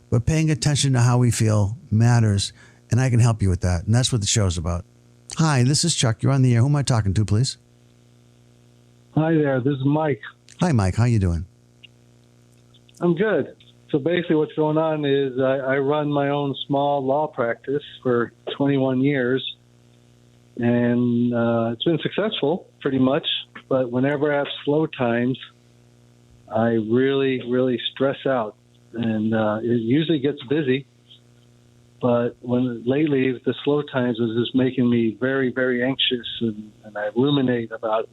but paying attention to how we feel matters, and I can help you with that. And that's what the show's about. Hi, this is Chuck. You're on the air. Who am I talking to, please? Hi there, this is Mike. Hi, Mike. How you doing? I'm good. So basically what's going on is I run my own small law practice for 21 years, and it's been successful pretty much, but whenever I have slow times, I really, really stress out, and it usually gets busy, but lately the slow times is just making me very, very anxious, and I ruminate about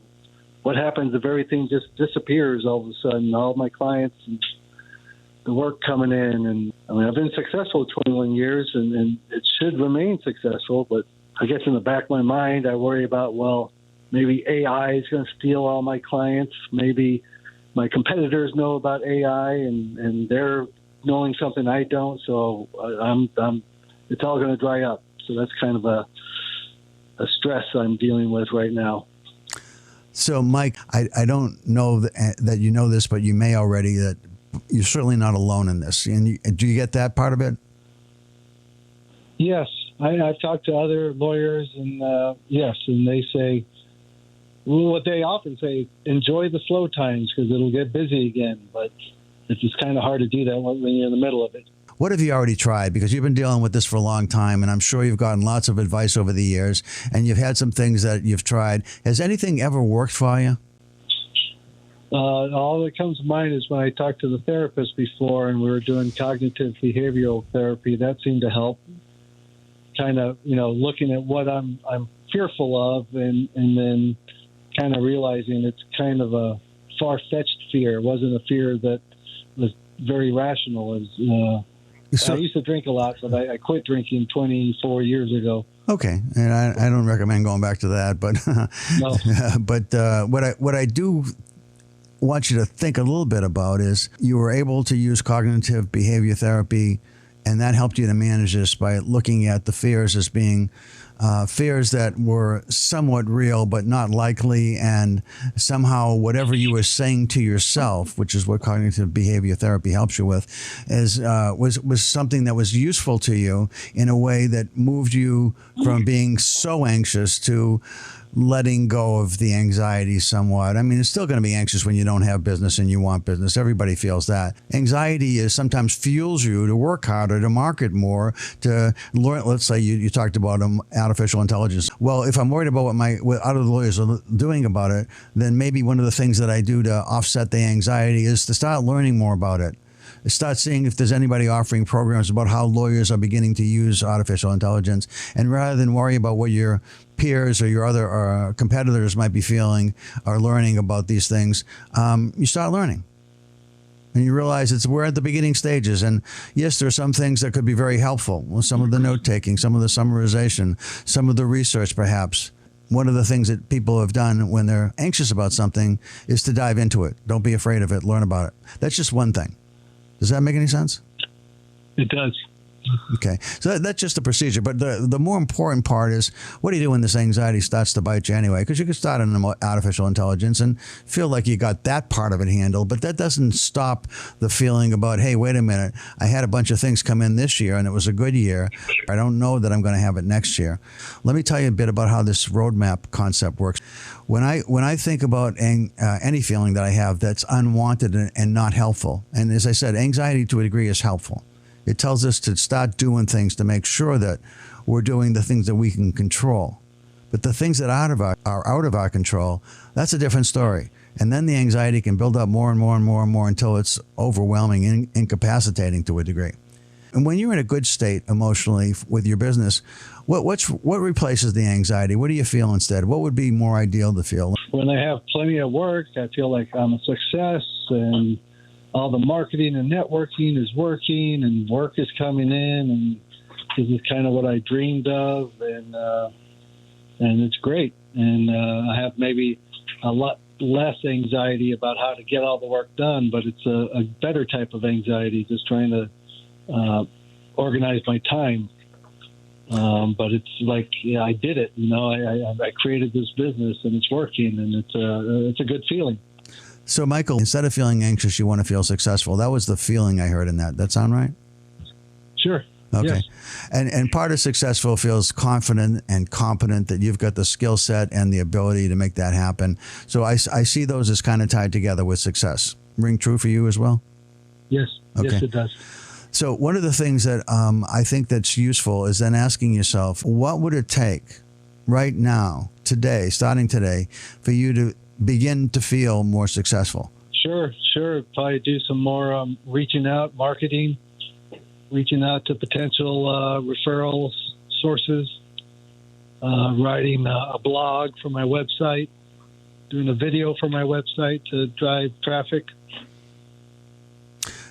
what happens if everything just disappears all of a sudden, all my clients and the work coming in. And I mean, I've been successful 21 years and it should remain successful, but I guess in the back of my mind, I worry about, well, maybe AI is going to steal all my clients. Maybe my competitors know about AI and they're knowing something I don't. So it's all going to dry up. So that's kind of a stress I'm dealing with right now. So, Mike, I don't know that you know this, but you may already, that you're certainly not alone in this. And do you get that part of it? Yes. I've talked to other lawyers, and yes, and they say, well, what they often say, enjoy the slow times because it'll get busy again. But it's just kind of hard to do that when you're in the middle of it. What have you already tried? Because you've been dealing with this for a long time, and I'm sure you've gotten lots of advice over the years, and you've had some things that you've tried. Has anything ever worked for you? All that comes to mind is when I talked to the therapist before, and we were doing cognitive behavioral therapy. That seemed to help. Kind of, looking at what I'm fearful of, and then kind of realizing it's kind of a far-fetched fear. It wasn't a fear that was very rational. I used to drink a lot, but I quit drinking 24 years ago. Okay, and I don't recommend going back to that, but No. But what I do want you to think a little bit about is you were able to use cognitive behavior therapy, and that helped you to manage this by looking at the fears as being fears that were somewhat real but not likely, and somehow whatever you were saying to yourself, which is what cognitive behavior therapy helps you with, was something that was useful to you in a way that moved you from being so anxious to letting go of the anxiety somewhat. I mean, it's still going to be anxious when you don't have business and you want business. Everybody feels that. Anxiety is sometimes fuels you to work harder, to market more, to learn. Let's say you talked about artificial intelligence. Well, if I'm worried about what other lawyers are doing about it, then maybe one of the things that I do to offset the anxiety is to start learning more about it. Start seeing if there's anybody offering programs about how lawyers are beginning to use artificial intelligence. And rather than worry about what your peers or your other competitors might be feeling or learning about these things, you start learning. And you realize we're at the beginning stages. And yes, there are some things that could be very helpful. Well, some of the note-taking, some of the summarization, some of the research perhaps. One of the things that people have done when they're anxious about something is to dive into it. Don't be afraid of it. Learn about it. That's just one thing. Does that make any sense? It does. Okay. So that's just a procedure. But the more important part is, what do you do when this anxiety starts to bite you anyway? Because you can start on artificial intelligence and feel like you got that part of it handled. But that doesn't stop the feeling about, hey, wait a minute. I had a bunch of things come in this year and it was a good year. I don't know that I'm going to have it next year. Let me tell you a bit about how this roadmap concept works. When I think about any feeling that I have that's unwanted and not helpful, and as I said, anxiety to a degree is helpful. It tells us to start doing things to make sure that we're doing the things that we can control. But the things that are out of our control, that's a different story. And then the anxiety can build up more and more and more and more until it's overwhelming and incapacitating to a degree. And when you're in a good state emotionally with your business, what replaces the anxiety? What do you feel instead? What would be more ideal to feel? When I have plenty of work, I feel like I'm a success, and all the marketing and networking is working, and work is coming in, and this is kind of what I dreamed of, and it's great. And I have maybe a lot less anxiety about how to get all the work done, but it's a better type of anxiety, just trying to organize my time. But it's like, yeah, I did it. I created this business and it's working, and it's a good feeling. So, Michael, instead of feeling anxious, you want to feel successful. That was the feeling I heard in that. That sound right? Sure. Okay. Yes. And part of successful feels confident and competent that you've got the skill set and the ability to make that happen. So I see those as kind of tied together with success. Ring true for you as well? Yes. Okay. Yes, it does. So one of the things that I think that's useful is then asking yourself, what would it take right now, today, starting today, for you to begin to feel more successful? Sure. Probably do some more reaching out, marketing, reaching out to potential referrals sources, writing a blog for my website, doing a video for my website to drive traffic.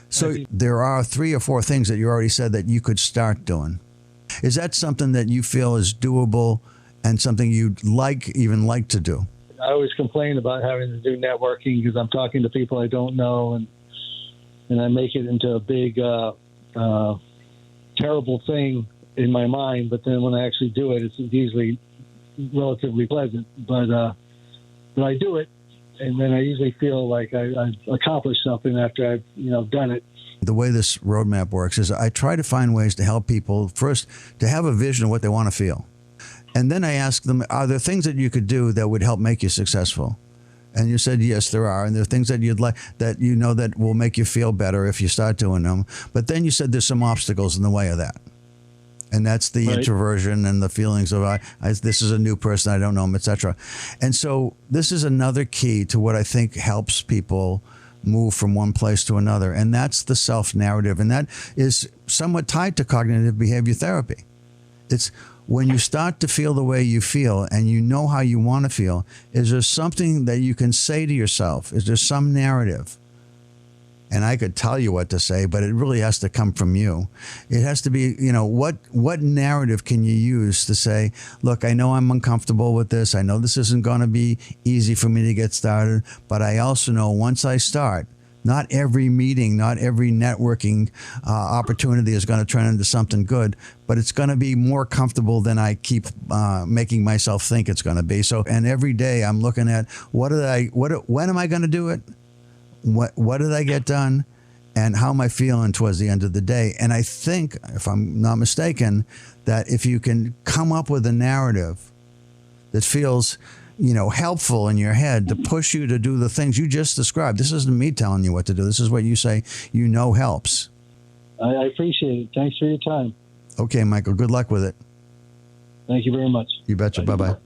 So there are 3 or 4 things that you already said that you could start doing. Is that something that you feel is doable and something you'd even like to do? I always complain about having to do networking because I'm talking to people I don't know, and I make it into a big, terrible thing in my mind. But then when I actually do it, it's usually relatively pleasant. But I do it, and then I usually feel like I've accomplished something after I've done it. The way this roadmap works is I try to find ways to help people first to have a vision of what they want to feel. And then I ask them, are there things that you could do that would help make you successful? And you said, yes, there are. And there are things that you'd like that that will make you feel better if you start doing them. But then you said there's some obstacles in the way of that. And that's the Right. introversion and the feelings of this is a new person, I don't know him, etc. And so this is another key to what I think helps people move from one place to another. And that's the self-narrative. And that is somewhat tied to cognitive behavior therapy. It's when you start to feel the way you feel and you know how you want to feel, is there something that you can say to yourself? Is there some narrative? And I could tell you what to say, but it really has to come from you. It has to be, what narrative can you use to say, look, I know I'm uncomfortable with this. I know this isn't going to be easy for me to get started, but I also know once I start, not every meeting, not every networking opportunity is going to turn into something good, but it's going to be more comfortable than I keep making myself think it's going to be. So, and every day I'm looking at when am I going to do it? What did I get done? And how am I feeling towards the end of the day? And I think, if I'm not mistaken, that if you can come up with a narrative that feels helpful in your head to push you to do the things you just described. This isn't me telling you what to do. This is what you say helps. I appreciate it. Thanks for your time. Okay, Michael, good luck with it. Thank you very much. You betcha. Bye-bye.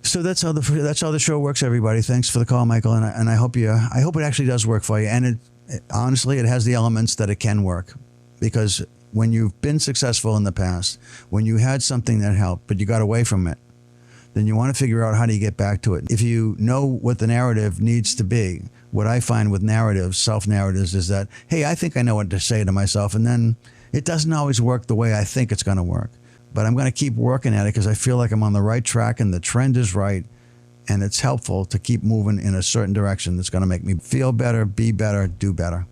So that's how the show works, everybody. Thanks for the call, Michael, and I hope it actually does work for you. And honestly, it has the elements that it can work, because when you've been successful in the past, when you had something that helped, but you got away from it, then you want to figure out how do you get back to it. If you know what the narrative needs to be, what I find with narratives, self-narratives, is that, hey, I think I know what to say to myself, and then it doesn't always work the way I think it's going to work. But I'm going to keep working at it because I feel like I'm on the right track and the trend is right, and it's helpful to keep moving in a certain direction that's going to make me feel better, be better, do better.